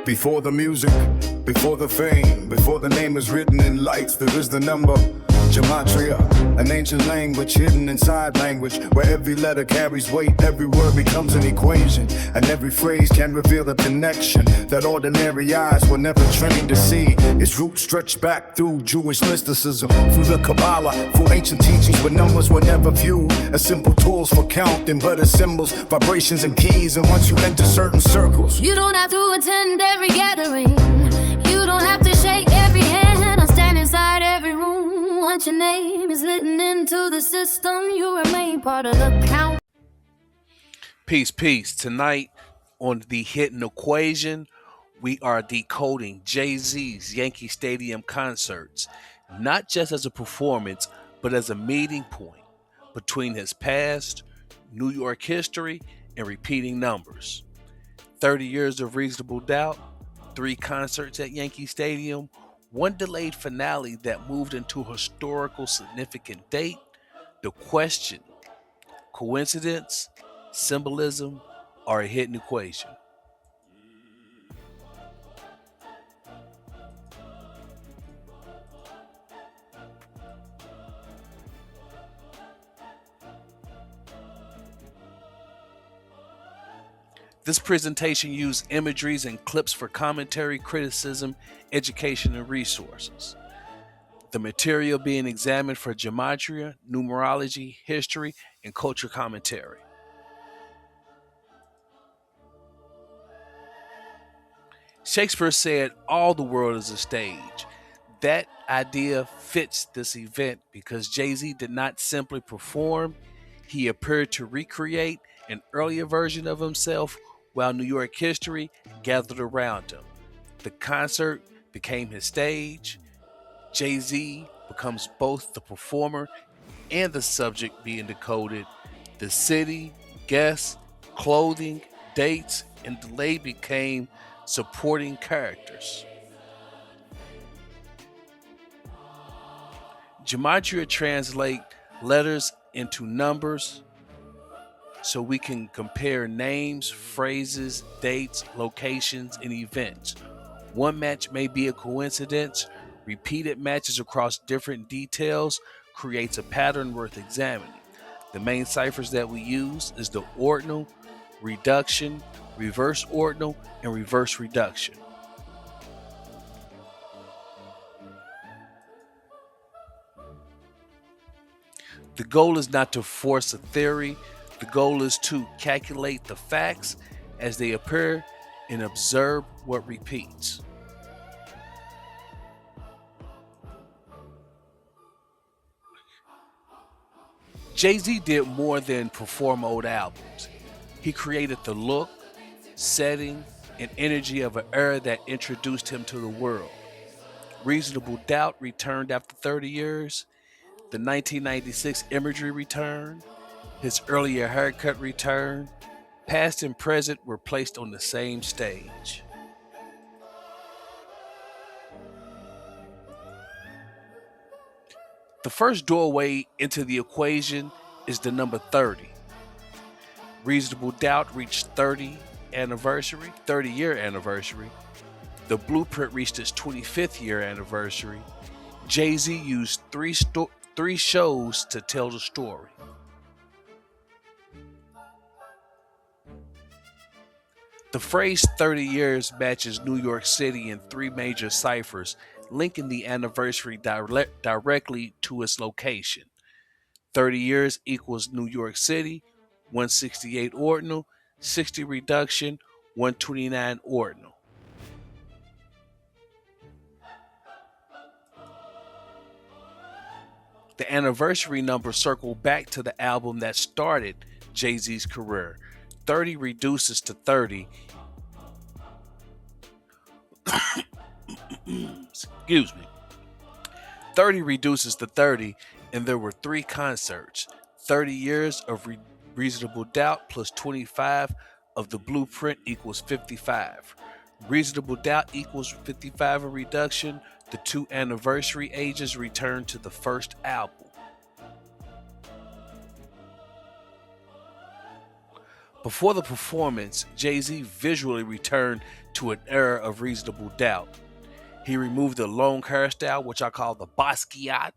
Before the music, before the fame, before the name is written in lights, there is the number. Gematria, an ancient language hidden inside language, where every letter carries weight, every word becomes an equation, and every phrase can reveal a connection that ordinary eyes were never trained to see. Its roots stretch back through Jewish mysticism, through the Kabbalah, through ancient teachings where numbers were never viewed as simple tools for counting, but as symbols, vibrations, and keys. And once you enter certain circles, you don't have to attend every gathering, you don't have to shake every hand or stand inside every room. Once your name is written into the system, you remain part of the count. Peace. Tonight on the Hidden Equation, we are decoding Jay-Z's Yankee Stadium concerts, not just as a performance, but as a meeting point between his past, New York history, and repeating numbers. 30 years of Reasonable Doubt, 3 concerts at Yankee Stadium, 1 delayed finale that moved into a historical significant date. The question: coincidence, symbolism, or a hidden equation? This presentation used imageries and clips for commentary, criticism, education, and resources. The material being examined for gematria, numerology, history, and culture commentary. Shakespeare said, "All the world is a stage." That idea fits this event because Jay-Z did not simply perform, he appeared to recreate an earlier version of himself while New York history gathered around him. The concert became his stage. Jay-Z becomes both the performer and the subject being decoded. The city, guests, clothing, dates, and delay became supporting characters. Gematria translate letters into numbers so we can compare names, phrases, dates, locations, and events. One match may be a coincidence. Repeated matches across different details creates a pattern worth examining. The main ciphers that we use is the ordinal, reduction, reverse ordinal, and reverse reduction. The goal is not to force a theory. The goal is to calculate the facts as they appear and observe what repeats. Jay-Z did more than perform old albums. He created the look, setting, and energy of an era that introduced him to the world. Reasonable Doubt returned after 30 years. The 1996 imagery returned. His earlier haircut returned. Past and present were placed on the same stage. The first doorway into the equation is the number 30. Reasonable Doubt reached 30-year anniversary. The Blueprint reached its 25th year anniversary. Jay-Z used three shows to tell the story. The phrase 30 years matches New York City in 3 major ciphers, linking the anniversary directly to its location. 30 years equals New York City, 168 ordinal, 60 reduction, 129 ordinal. The anniversary numbers circle back to the album that started Jay-Z's career. 30 reduces to 30. Excuse me. 30 reduces to 30, and there were 3 concerts. 30 years of Reasonable Doubt plus 25 of the Blueprint equals 55. Reasonable Doubt equals 55 in reduction. The 2 anniversary ages return to the first album. Before the performance, Jay-Z visually returned to an era of reasonable doubt. He removed the long hairstyle, which I call the Basquiat,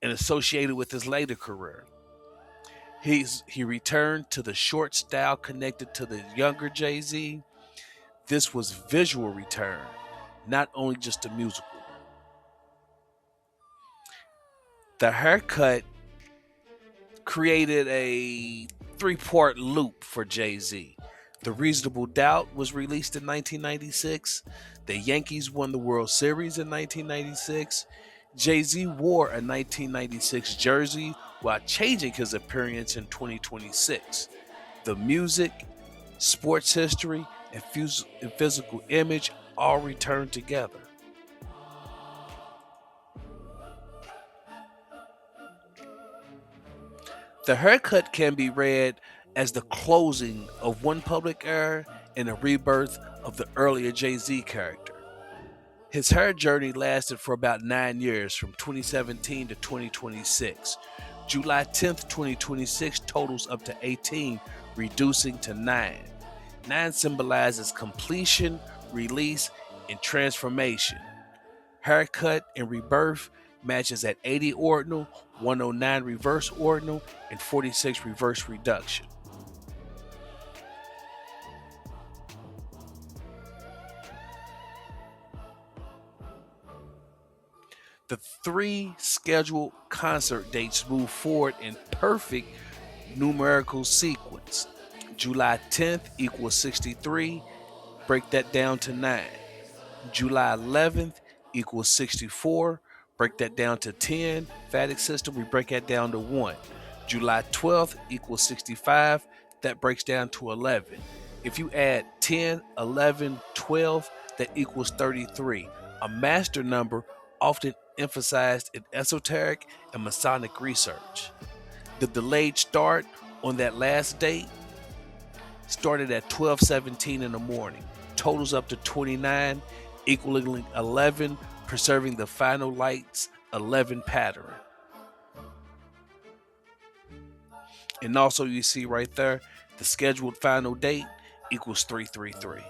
and associated with his later career. He returned to the short style connected to the younger Jay-Z. This was visual return, not only just a musical. The haircut created a three-part loop for Jay-Z. The Reasonable Doubt was released in 1996. The Yankees won the World Series in 1996. Jay-Z wore a 1996 jersey while changing his appearance in 2026. The music, sports history, and physical image all returned together. The haircut can be read as the closing of one public era and a rebirth of the earlier Jay-Z character. His hair journey lasted for about 9 years, from 2017 to 2026. July 10th, 2026 totals up to 18, reducing to 9. 9 symbolizes completion, release, and transformation. Haircut and rebirth matches at 80 ordinal, 109 reverse ordinal, and 46 reverse reduction. The 3 scheduled concert dates move forward in perfect numerical sequence. July 10th equals 63, break that down to 9. July 11th equals 64, break that down to 10. Phatic system, we break that down to 1. July 12th equals 65, that breaks down to 11. If you add 10, 11, 12, that equals 33. A master number often emphasized in esoteric and Masonic research. The delayed start on that last date started at 12:17 in the morning, totals up to 29, equaling 11, preserving the final light's 11 pattern. And also you see right there, the scheduled final date equals 333.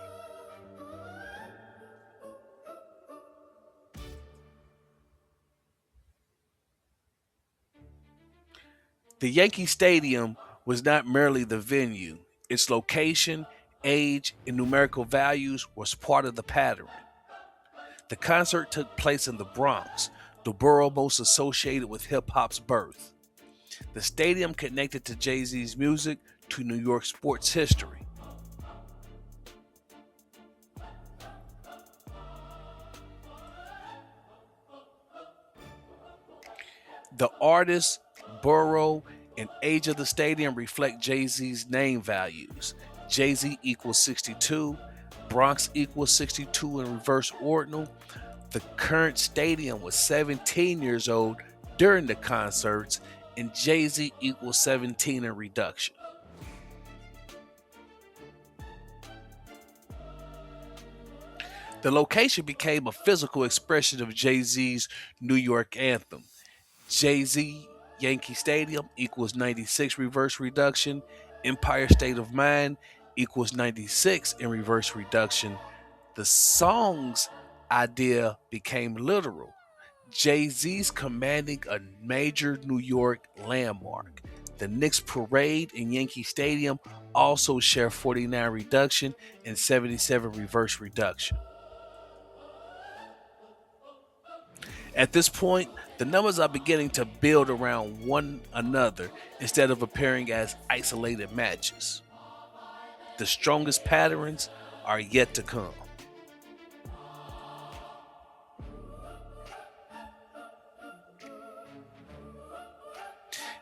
The Yankee Stadium was not merely the venue. Its location, age, and numerical values was part of the pattern. The concert took place in the Bronx, the borough most associated with hip-hop's birth. The stadium connected to Jay-Z's music to New York sports history. The artist, borough, and age of the stadium reflect Jay-Z's name values. Jay-Z equals 62, Bronx equals 62 in reverse ordinal. The current stadium was 17 years old during the concerts, and Jay-Z equals 17 in reduction. The location became a physical expression of Jay-Z's New York anthem. Jay-Z Yankee Stadium equals 96 reverse reduction. Empire State of Mind equals 96 in reverse reduction. The song's idea became literal. Jay-Z's commanding a major New York landmark. The Knicks Parade in Yankee Stadium also share 49 reduction and 77 reverse reduction. At this point, the numbers are beginning to build around one another instead of appearing as isolated matches. The strongest patterns are yet to come.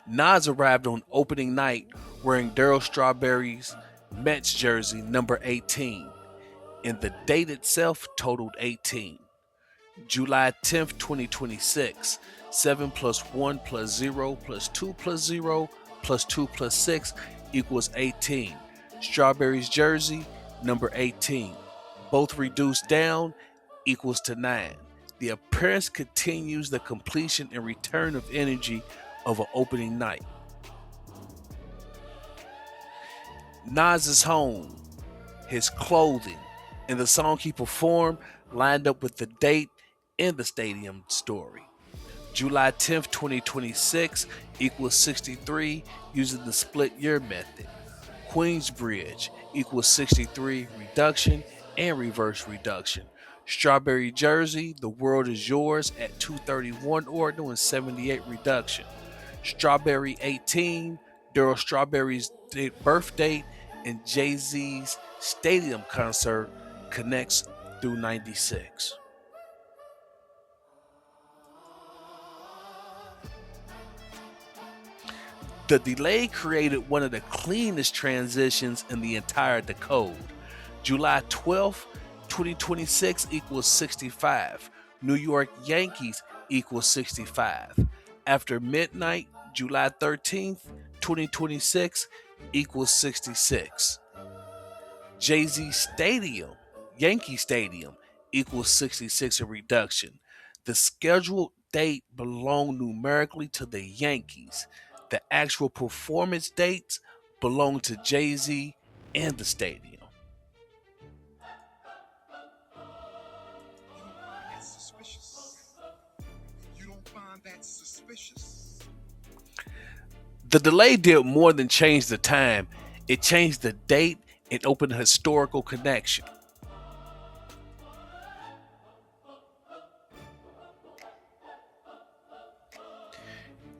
Nas arrived on opening night wearing Darryl Strawberry's Mets jersey number 18, and the date itself totaled 18. July 10th, 2026, 7 plus 1 plus 0 plus 2 plus 0 plus 2 plus 6 equals 18. Strawberry's jersey, number 18. Both reduced down equals to 9. The appearance continues the completion and return of energy of an opening night. Nas's home, his clothing, and the song he performed lined up with the date in the stadium story. July 10th, 2026 equals 63 using the split year method. Queensbridge equals 63 reduction and reverse reduction. Strawberry Jersey, the world is yours at 231 ordinal and 78 reduction. Strawberry 18, Daryl Strawberry's birth date, and Jay-Z's stadium concert connects through 96. The delay created one of the cleanest transitions in the entire decode. July 12th, 2026 equals 65. New York Yankees equals 65. After midnight, July 13th, 2026 equals 66. Jay-Z Stadium, Yankee Stadium equals 66 a reduction. The scheduled date belonged numerically to the Yankees. The actual performance dates belong to Jay-Z and the stadium. That's suspicious. You don't find that suspicious? The delay did more than change the time, it changed the date and opened a historical connection.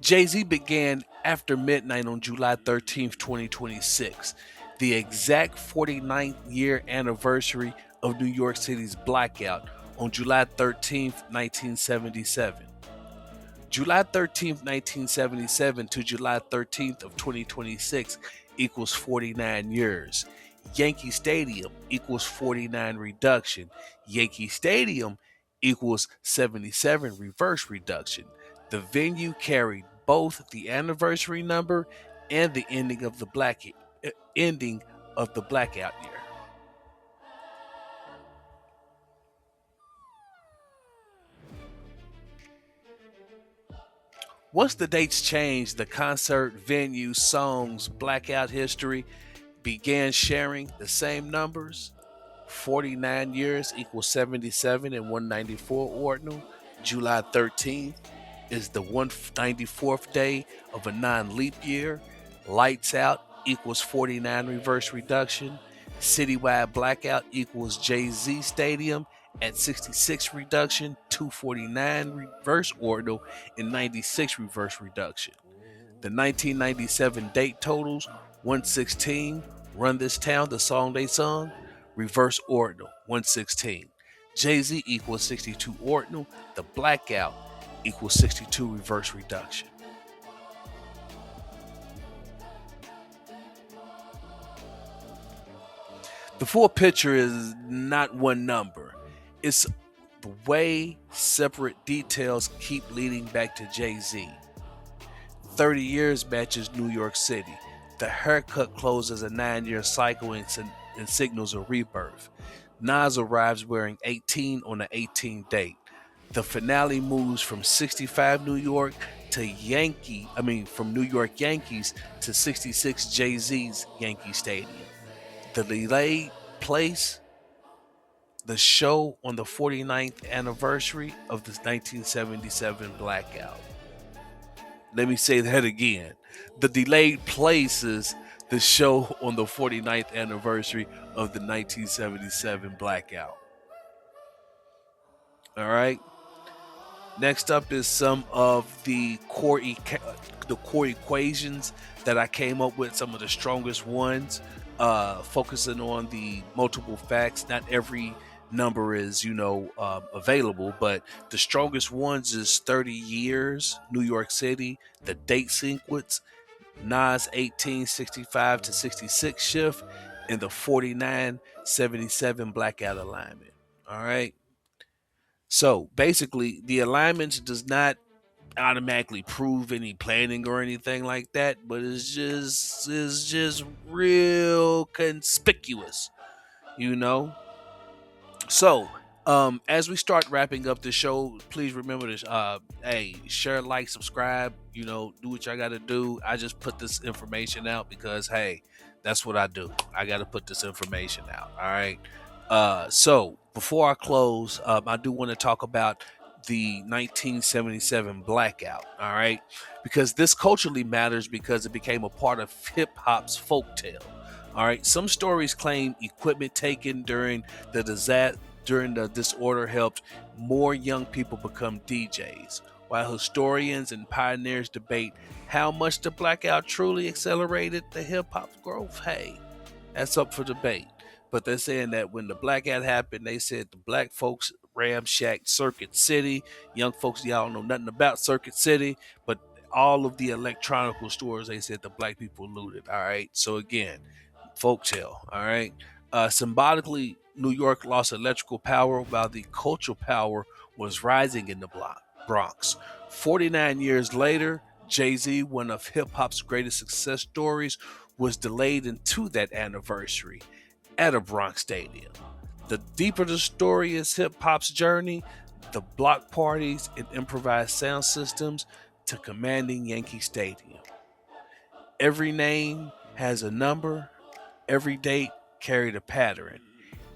Jay-Z began after midnight on July 13th, 2026, the exact 49th year anniversary of New York City's blackout on July 13th, 1977. July 13th, 1977 to July 13th of 2026 equals 49 years. Yankee Stadium equals 49 reduction. Yankee Stadium equals 77 reverse reduction. The venue carried both the anniversary number and the ending of the blackout year. Once the dates changed, the concert venue, songs, blackout history began sharing the same numbers. 49 years equals 77 and 194 ordinal. July 13th is the 194th day of a non-leap year. Lights out equals 49 reverse reduction. Citywide blackout equals Jay-Z Stadium at 66 reduction, 249 reverse ordinal, and 96 reverse reduction. The 1997 date totals: 116, Run This Town, the song they sung, reverse ordinal, 116. Jay-Z equals 62 ordinal, the blackout equals 62 reverse reduction. The full picture is not one number. It's the way separate details keep leading back to Jay-Z. 30 years matches New York City. The haircut closes a 9-year cycle and signals a rebirth. Nas arrives wearing 18 on the 18th date. The finale moves from 65 New York from New York Yankees to 66 Jay-Z's Yankee Stadium. The delayed place the show on the 49th anniversary of the 1977 blackout. Let me say that again. The delayed places the show on the 49th anniversary of the 1977 blackout. All right. Next up is some of the core equations that I came up with, some of the strongest ones, focusing on the multiple facts. Not every number is, available, but the strongest ones is 30 years, New York City, the date sequence, Nas 1865 to 66 shift, and the 49-77 blackout alignment. All right. So basically, the alignments does not automatically prove any planning or anything like that, but it's just real conspicuous, you know. So, as we start wrapping up the show, please remember to share, like, subscribe, do what y'all gotta do. I just put this information out because, hey, That's what I do. I got to put this information out. All right. So before I close, I do want to talk about the 1977 blackout. All right, because this culturally matters because it became a part of hip hop's folktale. All right. Some stories claim equipment taken during the disorder helped more young people become DJs, while historians and pioneers debate how much the blackout truly accelerated the hip hop growth. Hey, that's up for debate. But they're saying that when the blackout happened, they said the black folks ramshacked Circuit City. Young folks, y'all don't know nothing about Circuit City, but all of the electronical stores, they said the black people looted. All right. So again, folktale. All right. Symbolically, New York lost electrical power while the cultural power was rising in the Bronx. 49 years later, Jay-Z, one of hip-hop's greatest success stories, was delayed into that anniversary at a Bronx stadium. The deeper the story is hip-hop's journey, the block parties and improvised sound systems to commanding Yankee Stadium. Every name has a number, every date carried a pattern.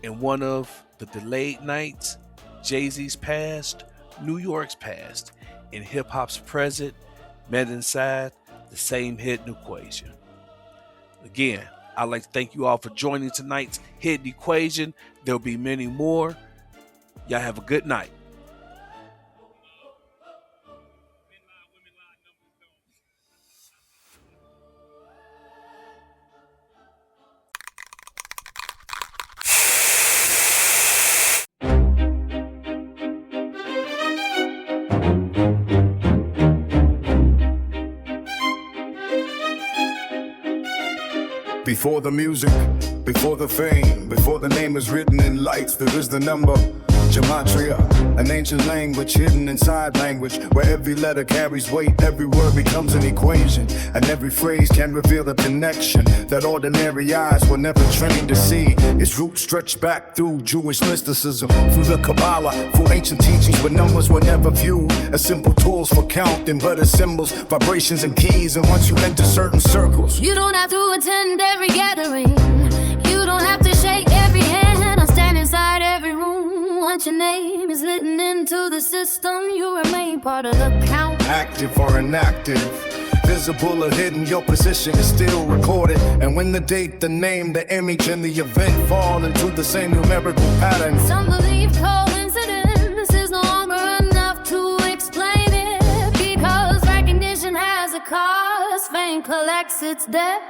In one of the delayed nights, Jay-Z's past, New York's past, and hip-hop's present met inside the same hidden equation. Again, I'd like to thank you all for joining tonight's Hidden Equation. There'll be many more. Y'all have a good night. Before the music, before the fame, before the name is written in lights, there is the number. Gematria, an ancient language hidden inside language, where every letter carries weight, every word becomes an equation, and every phrase can reveal a connection that ordinary eyes were never trained to see. Its roots stretch back through Jewish mysticism, through the Kabbalah, through ancient teachings where numbers were never viewed as simple tools for counting, but as symbols, vibrations, and keys. And once you enter certain circles, You don't have to attend every gathering. You don't have to shake every hand or stand inside every room. Once your name is written into the system, you remain part of the count. active or inactive, visible or hidden, your position is still recorded. And when the date, the name, the image, and the event fall into the same numerical pattern. Some believe coincidence is no longer enough to explain it, because recognition has a cost. Fame collects its debt,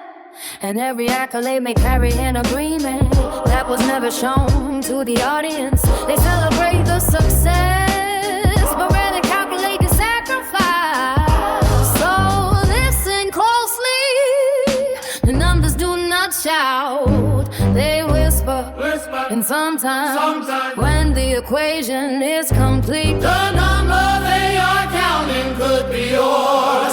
and every accolade may carry an agreement that was never shown to the audience. They celebrate the success, but rarely calculate the sacrifice. So listen closely. The numbers do not shout, they whisper. And sometimes when the equation is complete, the number they are counting could be yours.